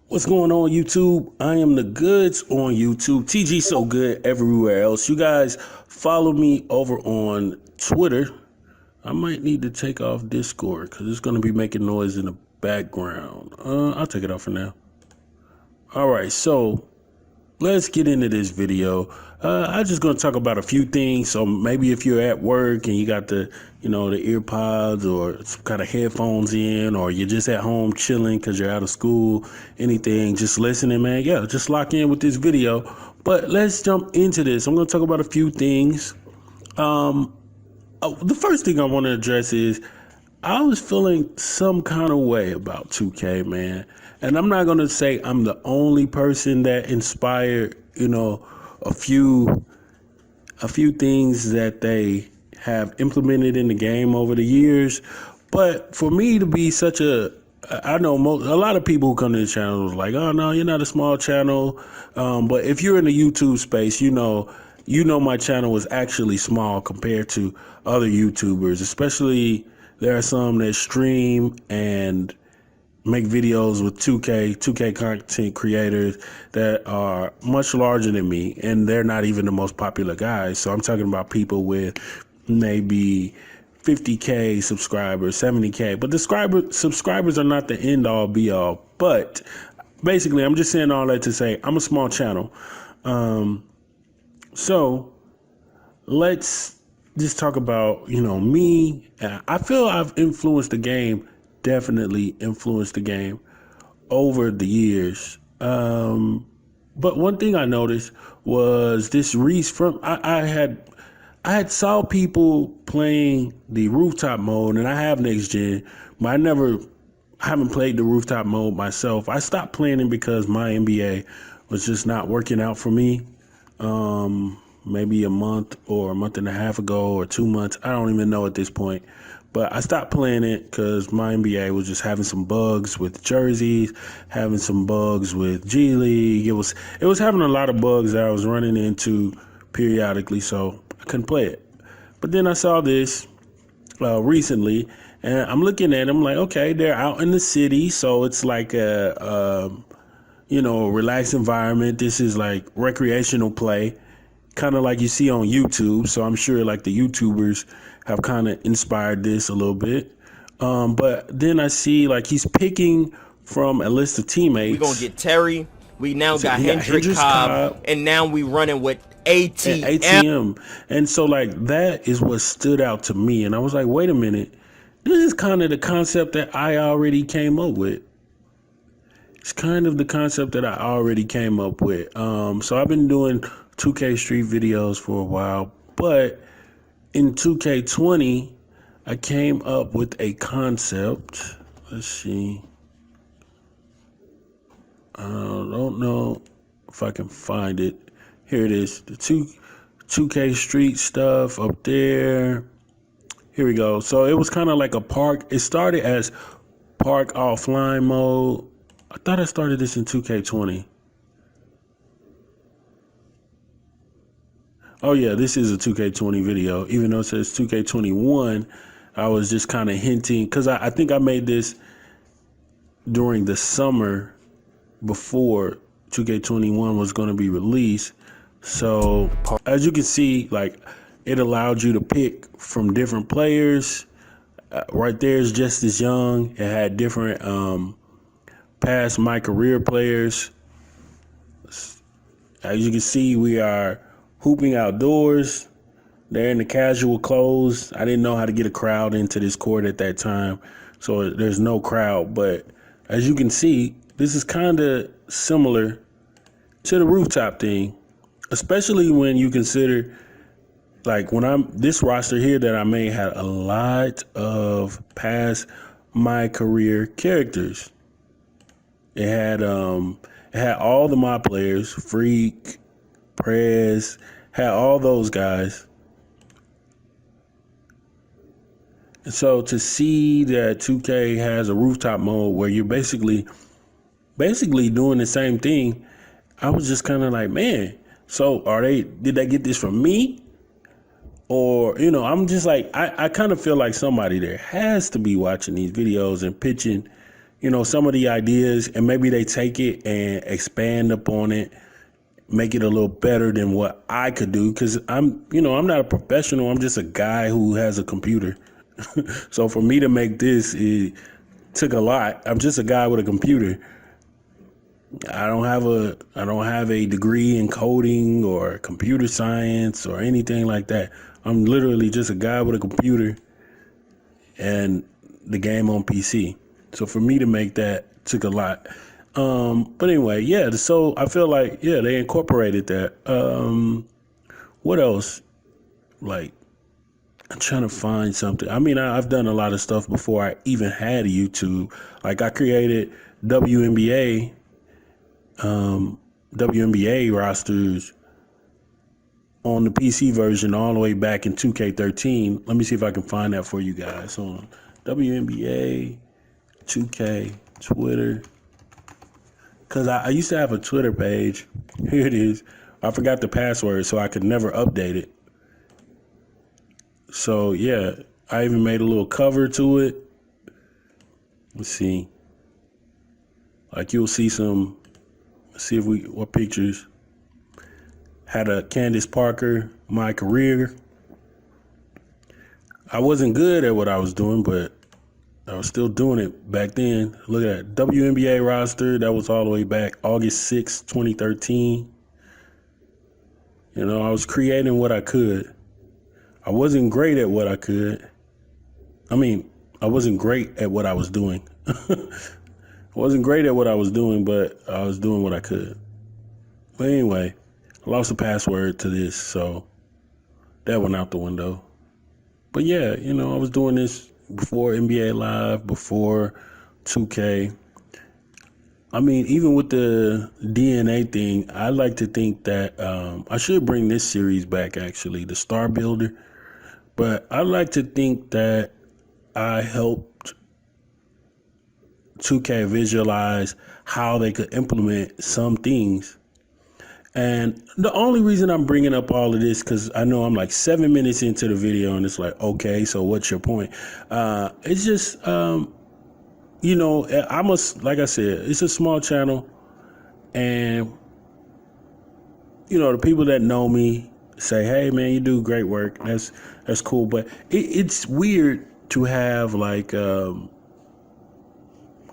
What's going on, YouTube? I am the goods on YouTube. TGsoGood everywhere else. You guys follow me over on Twitter. I might need to take off Discord because it's going to be making noise in the background. I'll take it off for now. All right, so let's get into this video. I'm just going to talk about a few things. So maybe if you're at work and you got the ear pods or some kind of headphones in, or you're just at home chilling because you're out of school, anything, just listening, man. Yeah, just lock in with this video. But let's jump into this. I'm going to talk about a few things. The first thing I want to address is I was feeling some kind of way about 2K, man. And I'm not going to say I'm the only person that inspired, a few things that they have implemented in the game over the years. But for me to be I know a lot of people who come to the channel was like, oh, no, you're not a small channel. But if you're in the YouTube space, you know my channel was actually small compared to other YouTubers, especially there are some that stream and make videos with 2K content creators that are much larger than me, and they're not even the most popular guys. So I'm talking about people with maybe 50K subscribers, 70K. But the subscribers are not the end all be all. But basically, I'm just saying all that to say I'm a small channel. So let's just talk about, me. I feel I've influenced the game, definitely influenced the game over the years. But one thing I noticed was this Reese from, I had saw people playing the rooftop mode, and I have next gen, but I haven't played the rooftop mode myself. I stopped playing it because my NBA was just not working out for me. Maybe a month or a month and a half ago or 2 months. I don't even know at this point. But I stopped playing it because my NBA was just having some bugs with jerseys, having some bugs with G League. It was having a lot of bugs that I was running into periodically, so I couldn't play it. But then I saw this recently, and I'm looking at them like, okay, they're out in the city, so it's like a relaxed environment. This is like recreational play, kind of like you see on YouTube. So I'm sure like the YouTubers have kind of inspired this a little bit. But then I see like he's picking from a list of teammates. We're going to get Terry. We now got Hendrick Cobb. And now we running with ATM. And so like that is what stood out to me. And I was like, wait a minute. This is kind of the concept that I already came up with. It's kind of the concept that I already came up with. So I've been doing 2K Street videos for a while, but in 2K20, I came up with a concept. Let's see. I don't know if I can find it. Here it is. The 2K Street stuff up there. Here we go. So it was kind of like a park. It started as park offline mode. I thought I started this in 2K20. Oh yeah, this is a 2K20 video. Even though it says 2K21, I was just kind of hinting, because I think I made this during the summer before 2K21 was going to be released. So as you can see, like it allowed you to pick from different players. Right there is Just As Young. It had different past my career players. As you can see, we are hooping outdoors. They're in the casual clothes. I didn't know how to get a crowd into this court at that time, so there's no crowd. But as you can see, this is kind of similar to the rooftop thing, especially when you consider, like this roster here that I made had a lot of past my career characters. It had all the my players, Freak, Prez, had all those guys. And so to see that 2K has a rooftop mode where you're basically doing the same thing, I was just kind of like, man, so did they get this from me? Or, I'm just like, I kind of feel like somebody there has to be watching these videos and pitching some of the ideas, and maybe they take it and expand upon it, make it a little better than what I could do. Cause I'm not a professional. I'm just a guy who has a computer. So for me to make this, it took a lot. I'm just a guy with a computer. I don't have a degree in coding or computer science or anything like that. I'm literally just a guy with a computer and the game on PC. So for me to make that took a lot. But anyway, yeah, so I feel like, yeah, they incorporated that. What else? Like, I'm trying to find something. I mean, I've done a lot of stuff before I even had a YouTube. Like, I created WNBA rosters on the PC version all the way back in 2K13. Let me see if I can find that for you guys. On WNBA 2K Twitter. Because I used to have a Twitter page. Here it is. I forgot the password, so I could never update it. So, yeah, I even made a little cover to it. Let's see. Like, you'll see some, see what pictures. Had a Candace Parker, my career. I wasn't good at what I was doing, but I was still doing it back then. Look at that WNBA roster. That was all the way back August 6, 2013. I was creating what I could. I wasn't great at what I could. I wasn't great at what I was doing. I wasn't great at what I was doing, but I was doing what I could. But anyway, I lost the password to this, so that went out the window. But yeah, I was doing this before NBA Live, before 2K. I mean, even with the DNA thing, I like to think that I should bring this series back, actually, the Star Builder. But I like to think that I helped 2K visualize how they could implement some things. And the only reason I'm bringing up all of this, because I know I'm like 7 minutes into the video and it's like, okay, so what's your point? It's just, like I said, it's a small channel. And, the people that know me say, hey, man, you do great work. That's cool. But it's weird to have like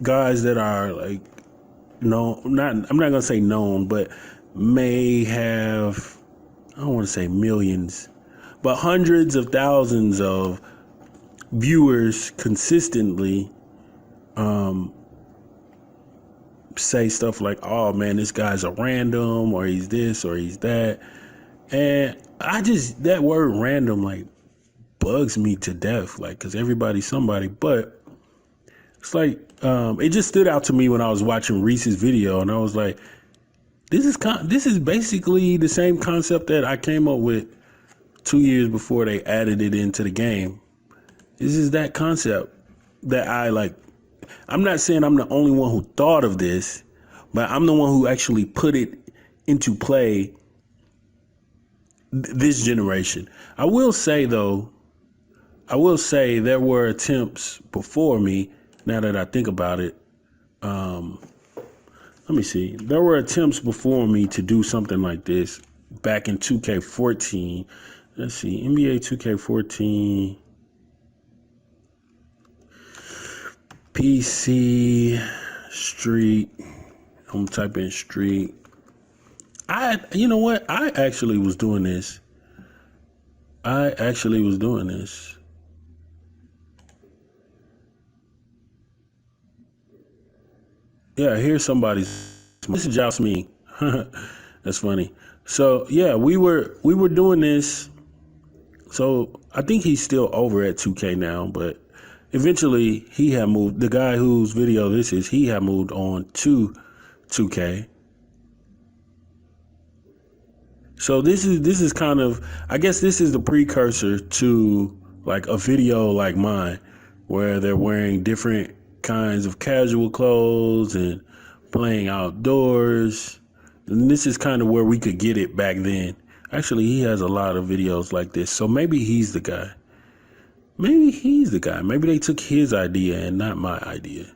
guys that are like, I'm not going to say known, but may have, I don't want to say millions, but hundreds of thousands of viewers consistently say stuff like, oh man, this guy's a random, or he's this, or he's that. And that word random, like, bugs me to death, like, because everybody's somebody. But it's like, it just stood out to me when I was watching Reese's video, and I was like, this is basically the same concept that I came up with 2 years before they added it into the game. This is that concept that I like. I'm not saying I'm the only one who thought of this, but I'm the one who actually put it into play this generation. I will say there were attempts before me, now that I think about it. Let me see. There were attempts before me to do something like this back in 2K14. Let's see. NBA 2K14. PC Street. I'm typing Street. You know what? I actually was doing this. Yeah, here's somebody's. This is just me. That's funny. So yeah, we were doing this. So I think he's still over at 2K now, but eventually he had moved. The guy whose video this is, he had moved on to 2K. So this is kind of, I guess this is the precursor to like a video like mine, where they're wearing different kinds of casual clothes and playing outdoors. And this is kind of where we could get it back then. Actually, he has a lot of videos like this. So maybe he's the guy. Maybe they took his idea and not my idea.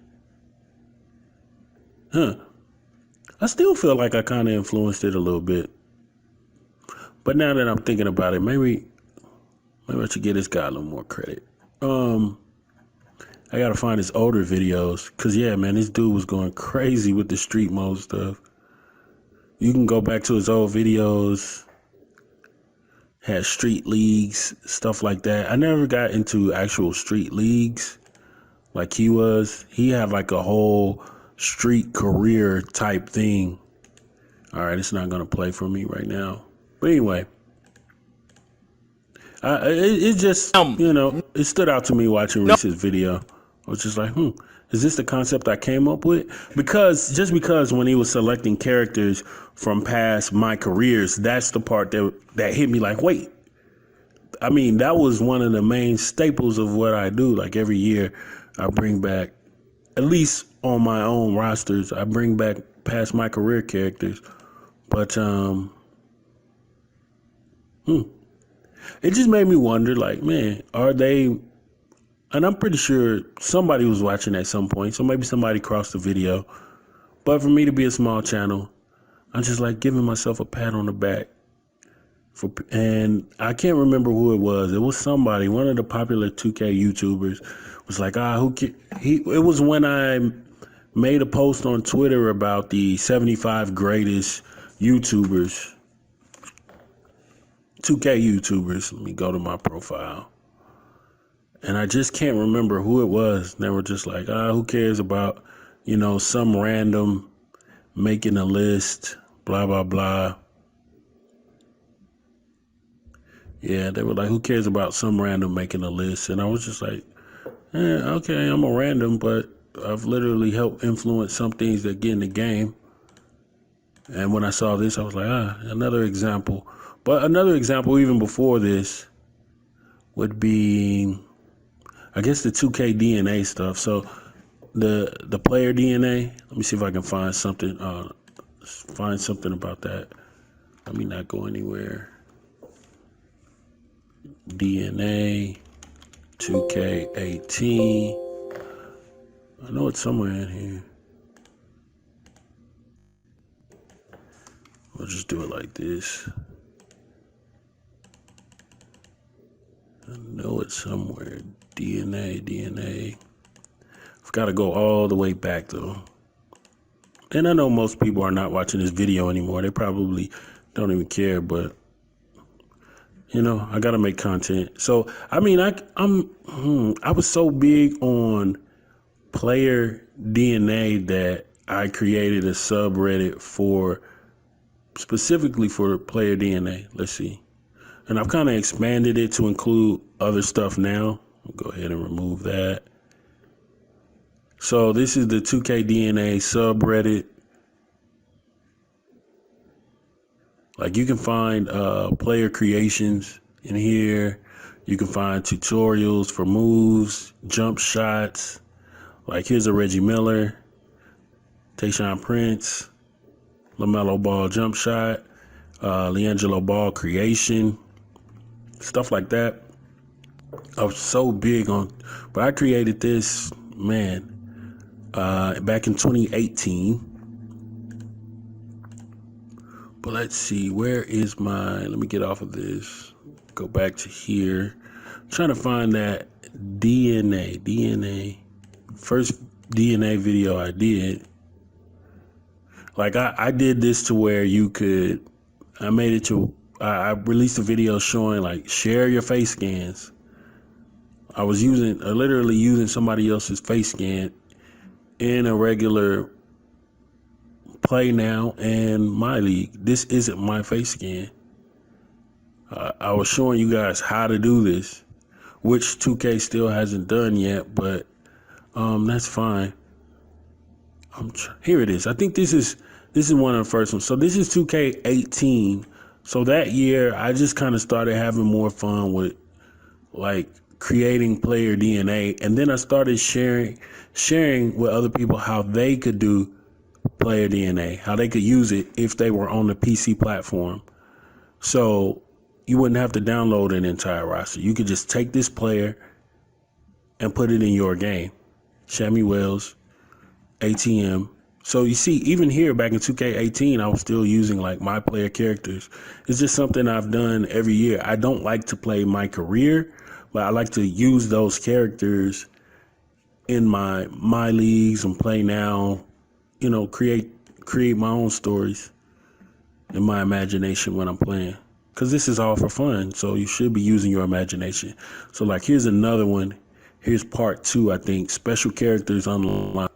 I still feel like I kind of influenced it a little bit. But now that I'm thinking about it, maybe I should give this guy a little more credit. I gotta find his older videos, cause yeah, man, this dude was going crazy with the street mode stuff. You can go back to his old videos, had street leagues, stuff like that. I never got into actual street leagues like he was. He had like a whole street career type thing. All right, it's not gonna play for me right now. But anyway, it just, it stood out to me watching Reese's video. I was just like, is this the concept I came up with? Because when he was selecting characters from past my careers, that's the part that hit me like, wait. I mean, that was one of the main staples of what I do. Like every year I bring back, at least on my own rosters, I bring back past my career characters. But it just made me wonder, like, man, are they... And I'm pretty sure somebody was watching at some point, so maybe somebody crossed the video. But for me to be a small channel, I'm just like giving myself a pat on the back. And I can't remember who it was. It was somebody, one of the popular 2K YouTubers, was like, it was when I made a post on Twitter about the 75 greatest YouTubers, 2K YouTubers. Let me go to my profile. And I just can't remember who it was. They were just like, who cares about, some random making a list, blah, blah, blah. Yeah, they were like, who cares about some random making a list? And I was just like, okay, I'm a random, but I've literally helped influence some things that get in the game. And when I saw this, I was like, another example. But another example even before this would be, I guess, the 2K DNA stuff. So the player DNA, let me see if I can find something about that. Let me not go anywhere. DNA 2K18. I know it's somewhere in here. We'll just do it like this. I know it's somewhere. DNA. I've got to go all the way back though. And I know most people are not watching this video anymore. They probably don't even care, but I got to make content. So, I mean, I was so big on player DNA that I created a subreddit specifically for player DNA. Let's see. And I've kind of expanded it to include other stuff now. I'll go ahead and remove that. So this is the 2K DNA subreddit. Like you can find player creations in here. You can find tutorials for moves, jump shots. Like here's a Reggie Miller, Tayshaun Prince, LaMelo Ball jump shot, LiAngelo Ball creation, stuff like that. I was so big on, but I created this, back in 2018. But let's see, where is let me get off of this, go back to here. I'm trying to find that DNA, first DNA video I did. Like I did this to where I released a video showing like share your face scans. I was literally using somebody else's face scan in a regular Play Now and My League. This isn't my face scan. I was showing you guys how to do this, which 2K still hasn't done yet, but that's fine. Here it is. I think this is one of the first ones. So this is 2K18. So that year, I just kind of started having more fun with like creating player DNA, and then I started sharing with other people how they could do player DNA, how they could use it if they were on the PC platform. So you wouldn't have to download an entire roster. You could just take this player and put it in your game. Shammy Wells, ATM, So you see, even here back in 2K18, I was still using like my player characters. It's just something I've done every year. I don't like to play my career, but I like to use those characters in my leagues and play now. You know, create my own stories in my imagination when I'm playing. Because this is all for fun, so you should be using your imagination. So like, here's another one. Here's part 2, I think. Special characters unlocked.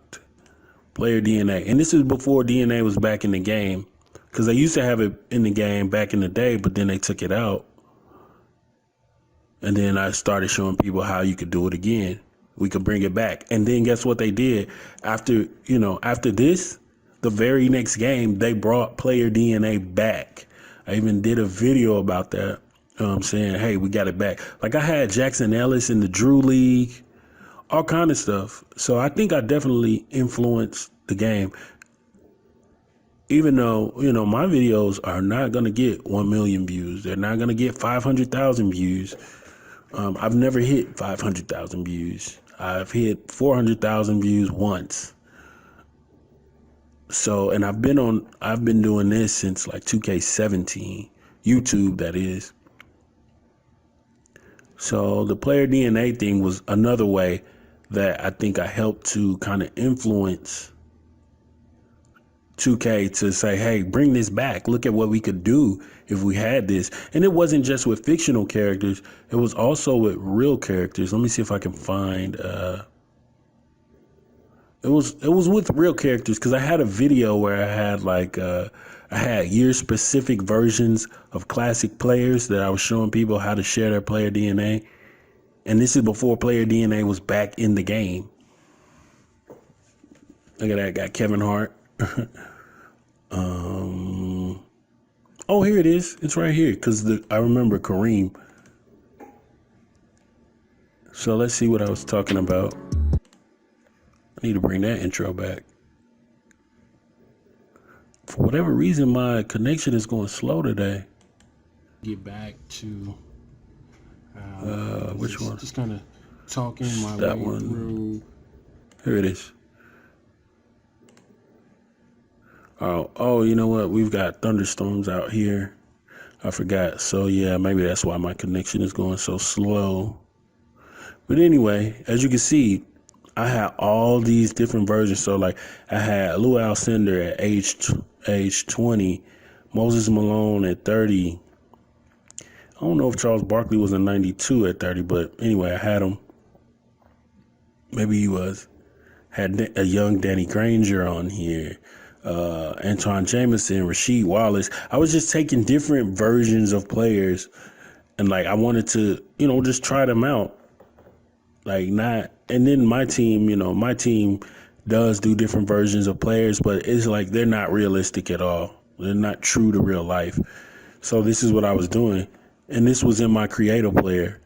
Player DNA. And this is before DNA was back in the game. Because they used to have it in the game back in the day, but then they took it out. And then I started showing people how you could do it again. We could bring it back. And then guess what they did? After this, the very next game, they brought player DNA back. I even did a video about that, saying, hey, we got it back. Like, I had Jackson Ellis in the Drew League, all kind of stuff. So I think I definitely influenced the game. Even though, my videos are not going to get 1 million views. They're not going to get 500,000 views. I've never hit 500,000 views. I've hit 400,000 views once. So, and I've been doing this since like 2K17, YouTube, that is. So the player DNA thing was another way that I think I helped to kind of influence 2K to say, hey, bring this back. Look at what we could do if we had this. And it wasn't just with fictional characters. It was also with real characters. Let me see if I can find, it was with real characters, because I had a video where I had I had year specific versions of classic players that I was showing people how to share their player DNA. And this is before player DNA was back in the game. Look at that, got Kevin Hart. Oh, here it is. It's right here, because I remember Kareem. So let's see what I was talking about. I need to bring that intro back. For whatever reason, my connection is going slow today. Get back to which one? Just kind of talking my way through. Here it is. Oh, you know what? We've got thunderstorms out here. I forgot. So yeah, maybe that's why my connection is going so slow. But anyway, as you can see, I had all these different versions. So like, I had Lou Alcindor at age 20, Moses Malone at 30. I don't know if Charles Barkley was in 92 at 30, but anyway, I had him. Maybe he was. Had a young Danny Granger on here. Antoine Jameson, Rasheed Wallace. I was just taking different versions of players, and like, I wanted to, just try them out. And then my team does do different versions of players, but it's like, they're not realistic at all. They're not true to real life. So this is what I was doing. And this was in my creative player.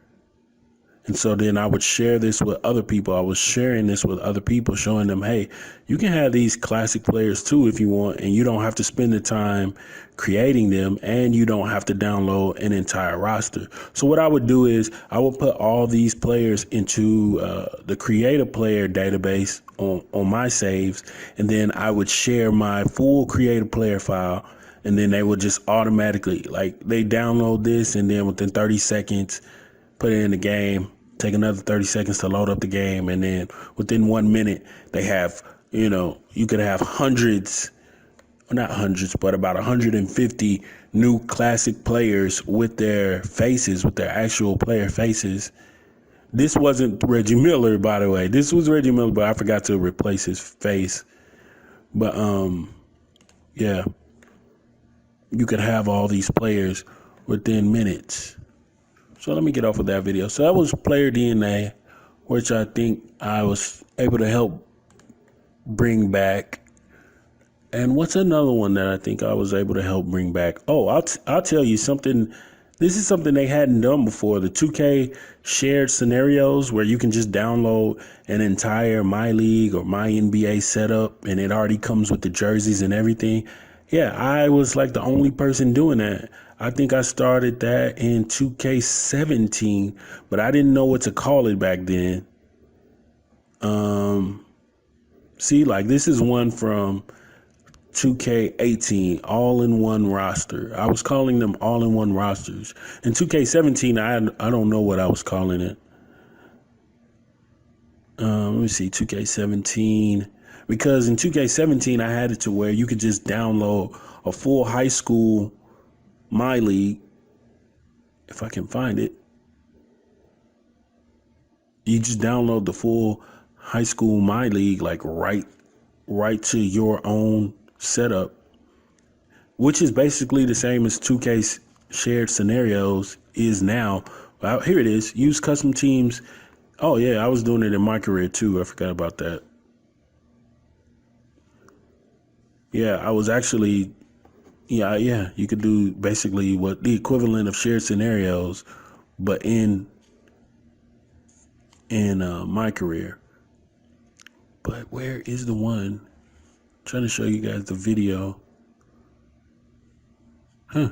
And so then I would share this with other people. I was sharing this with other people, showing them, hey, you can have these classic players too if you want, and you don't have to spend the time creating them, and you don't have to download an entire roster. So what I would do is I would put all these players into the creative player database on my saves, and then I would share my full creative player file, and then they would just automatically, like, they download this, and then within 30 seconds, put it in the game, take another 30 seconds to load up the game, and then within 1 minute, they have, you could have not hundreds, but about 150 new classic players with their faces, with their actual player faces. This wasn't Reggie Miller, by the way. This was Reggie Miller, but I forgot to replace his face. But, yeah, you could have all these players within minutes. So let me get off of that video. So that was player DNA, which I think I was able to help bring back. And what's another one that I think I was able to help bring back? Oh, I'll tell you something. This is something they hadn't done before. The 2K shared scenarios, where you can just download an entire My League or My NBA setup, and it already comes with the jerseys and everything. Yeah, I was like the only person doing that. I think I started that in 2K17, but I didn't know what to call it back then. See, like this is one from 2K18, all-in-one roster. I was calling them all-in-one rosters. In 2K17, I don't know what I was calling it. Let me see, 2K17. Because in 2K17, I had it to where you could just download a full high school My League, if I can find it. You just download the full high school My League, like right to your own setup, which is basically the same as 2K's shared scenarios is now. Well, here it is. Use custom teams. Oh yeah, I was doing it in my career too. I forgot about that. Yeah, I was actually, yeah. You could do basically what the equivalent of shared scenarios, but in my career. But where is the one? I'm trying to show you guys the video. I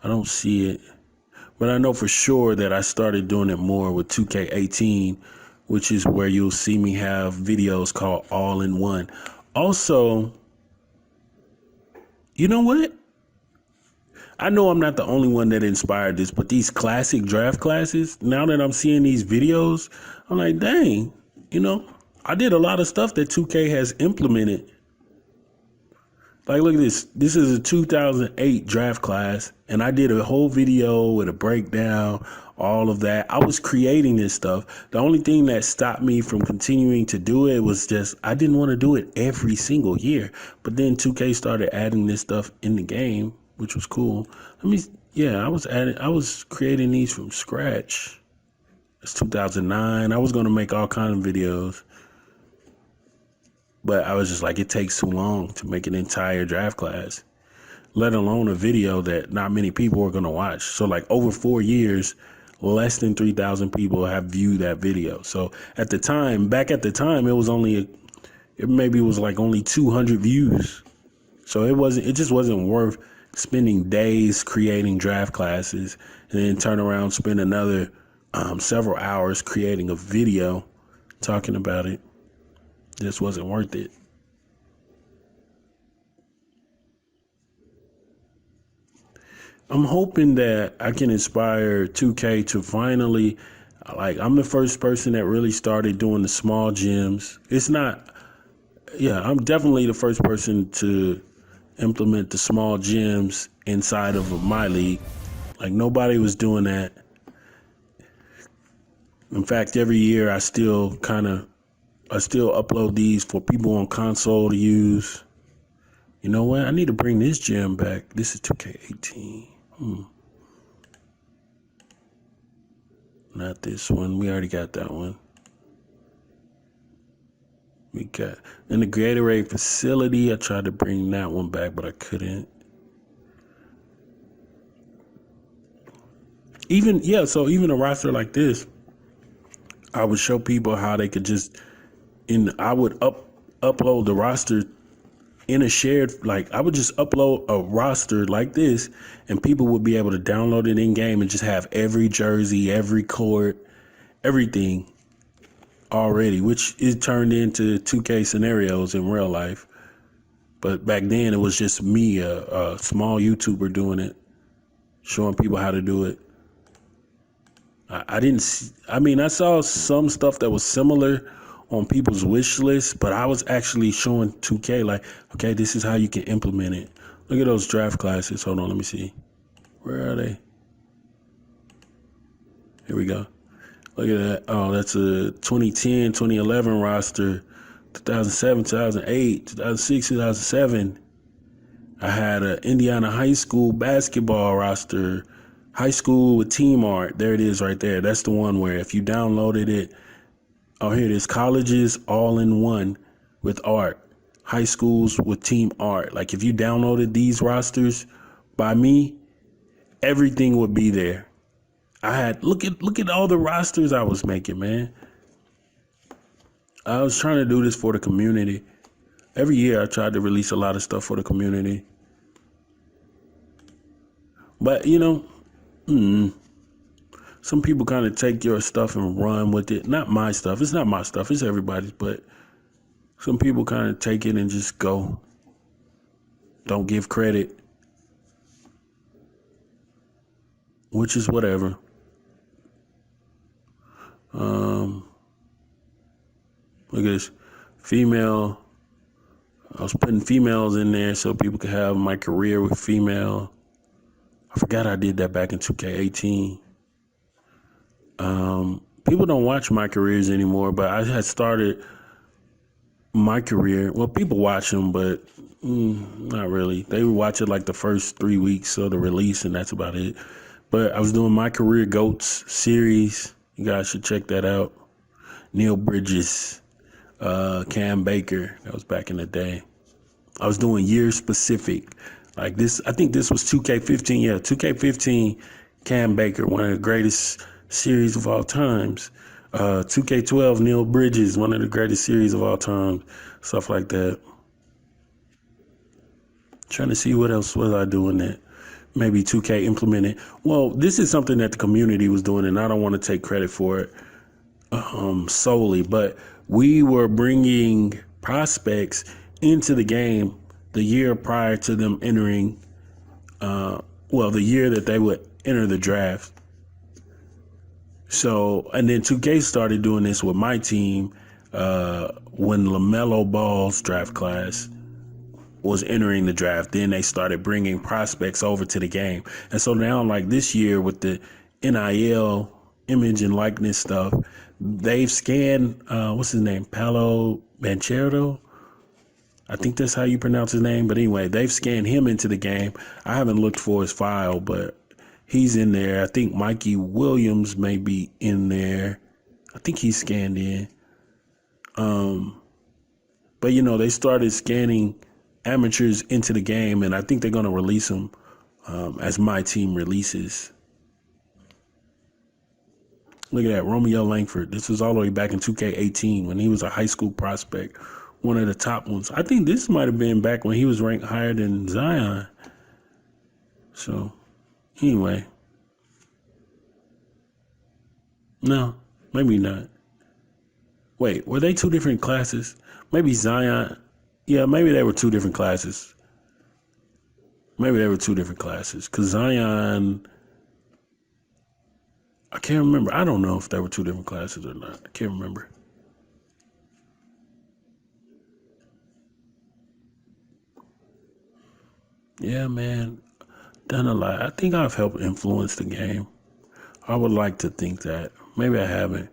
don't see it. But I know for sure that I started doing it more with 2K18, which is where you'll see me have videos called All in One. Also, you know what? I know I'm not the only one that inspired this, but these classic draft classes, now that I'm seeing these videos, I'm like, dang, I did a lot of stuff that 2K has implemented. Like, look at this. This is a 2008 draft class, and I did a whole video with a breakdown, all of that. I was creating this stuff. The only thing that stopped me from continuing to do it was just I didn't want to do it every single year. But then 2K started adding this stuff in the game, which was cool. I was creating these from scratch. It's 2009. I was going to make all kinds of videos. But I was just like, it takes too long to make an entire draft class, let alone a video that not many people are going to watch. So like over 4 years, less than 3,000 people have viewed that video. So back at the time, it was only only 200 views. So it just wasn't worth spending days creating draft classes and then turn around, spend another several hours creating a video talking about it. Just wasn't worth it. I'm hoping that I can inspire 2K to finally, I'm the first person that really started doing the small gyms. I'm definitely the first person to implement the small gyms inside of my league. Like nobody was doing that. In fact, every year I still upload these for people on console to use. You know what? I need to bring this gym back. This is 2K18. Not this one. We already got that one. We got in the Gatorade facility. I tried to bring that one back, but I couldn't. Even a roster like this, I would show people how they could I would upload the roster in a shared, I would just upload a roster like this and people would be able to download it in game and just have every jersey, every court, everything already, which is turned into 2K scenarios in real life. But back then it was just me, a small YouTuber doing it, showing people how to do it. I saw some stuff that was similar on people's wish list, but I was actually showing 2K okay, this is how you can implement it. Look at those draft classes. Hold on, let me see. Where are they? Here we go. Look at that. Oh, that's a 2010, 2011 roster, 2007, 2008, 2006, 2007. I had an Indiana high school basketball roster, high school with team art. There it is right there. That's the one where if you downloaded it, oh, here it is. Colleges all in one with art. High schools with team art. Like if you downloaded these rosters by me, everything would be there. I had look at all the rosters I was making, man. I was trying to do this for the community. Every year I tried to release a lot of stuff for the community. But some people kind of take your stuff and run with it. Not my stuff. It's not my stuff. It's everybody's. But some people kind of take it and just go. Don't give credit, which is whatever. Look at this. Female. I was putting females in there so people could have my career with female. I forgot I did that back in 2K18. People don't watch my careers anymore, but I had started my career. Well, people watch them, but not really. They would watch it like the first 3 weeks of the release, and that's about it. But I was doing my career GOATs series. You guys should check that out. Neil Bridges, Cam Baker. That was back in the day. I was doing year specific. Like this, I think this was 2K15. Yeah, 2K15, Cam Baker, one of the greatest series of all times. 2K12, Neil Bridges, one of the greatest series of all time. Stuff like that. Trying to see what else was I doing that maybe 2K implemented. Well, this is something that the community was doing, and I don't want to take credit for it solely, but we were bringing prospects into the game the year prior to them entering, the year that they would enter the draft. So, and then 2K started doing this with my team when LaMelo Ball's draft class was entering the draft. Then they started bringing prospects over to the game. And so now, like this year with the NIL image and likeness stuff, they've scanned, what's his name? Paolo Banchero. I think that's how you pronounce his name. But anyway, they've scanned him into the game. I haven't looked for his file, but he's in there. I think Mikey Williams may be in there. I think he's scanned in. But, they started scanning amateurs into the game, and I think they're going to release them as my team releases. Look at that, Romeo Langford. This was all the way back in 2K18 when he was a high school prospect, one of the top ones. I think this might have been back when he was ranked higher than Zion. So, anyway. No, maybe not. Wait, were they two different classes? Maybe Zion. Yeah, maybe they were two different classes. Because Zion, I can't remember. I don't know if they were two different classes or not. I can't remember. Yeah, man. Done a lot. I think I've helped influence the game. I would like to think that. Maybe I haven't.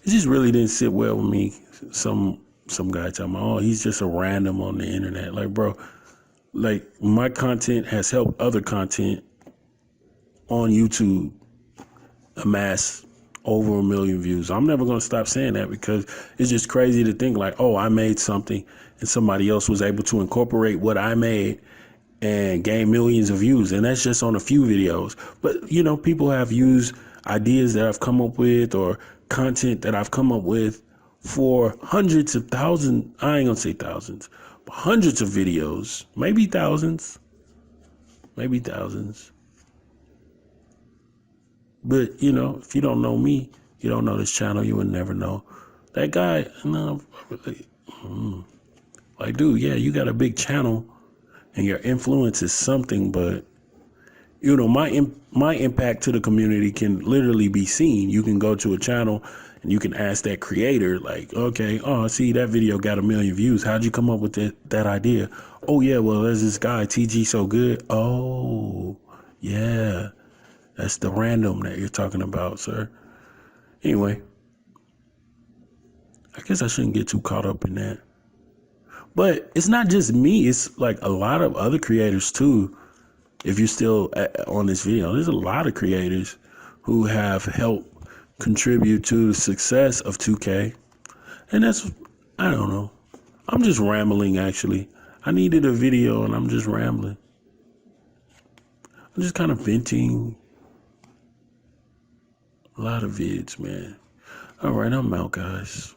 It just really didn't sit well with me. Some guy telling me, oh, he's just a random on the internet. Like, bro, like my content has helped other content on YouTube amass over 1 million views. I'm never going to stop saying that because it's just crazy to think like, oh, I made something and somebody else was able to incorporate what I made and gain millions of views. And that's just on a few videos. But, people have used ideas that I've come up with or content that I've come up with for hundreds of thousands. I ain't going to say thousands, but hundreds of videos, maybe thousands. But, if you don't know me, you don't know this channel, you would never know. That guy, like, dude, yeah, you got a big channel and your influence is something, but, my impact to the community can literally be seen. You can go to a channel and you can ask that creator, like, okay, oh, I see that video got 1 million views. How'd you come up with that idea? Oh, yeah, well, there's this guy, TGsoGood. Oh, yeah. That's the random that you're talking about, sir. Anyway, I guess I shouldn't get too caught up in that. But it's not just me. It's like a lot of other creators, too. If you're still on this video, there's a lot of creators who have helped contribute to the success of 2K. And that's, I don't know. I'm just rambling, actually. I needed a video, and I'm just rambling. I'm just kind of venting. A lot of vids, man. All right, I'm out, guys.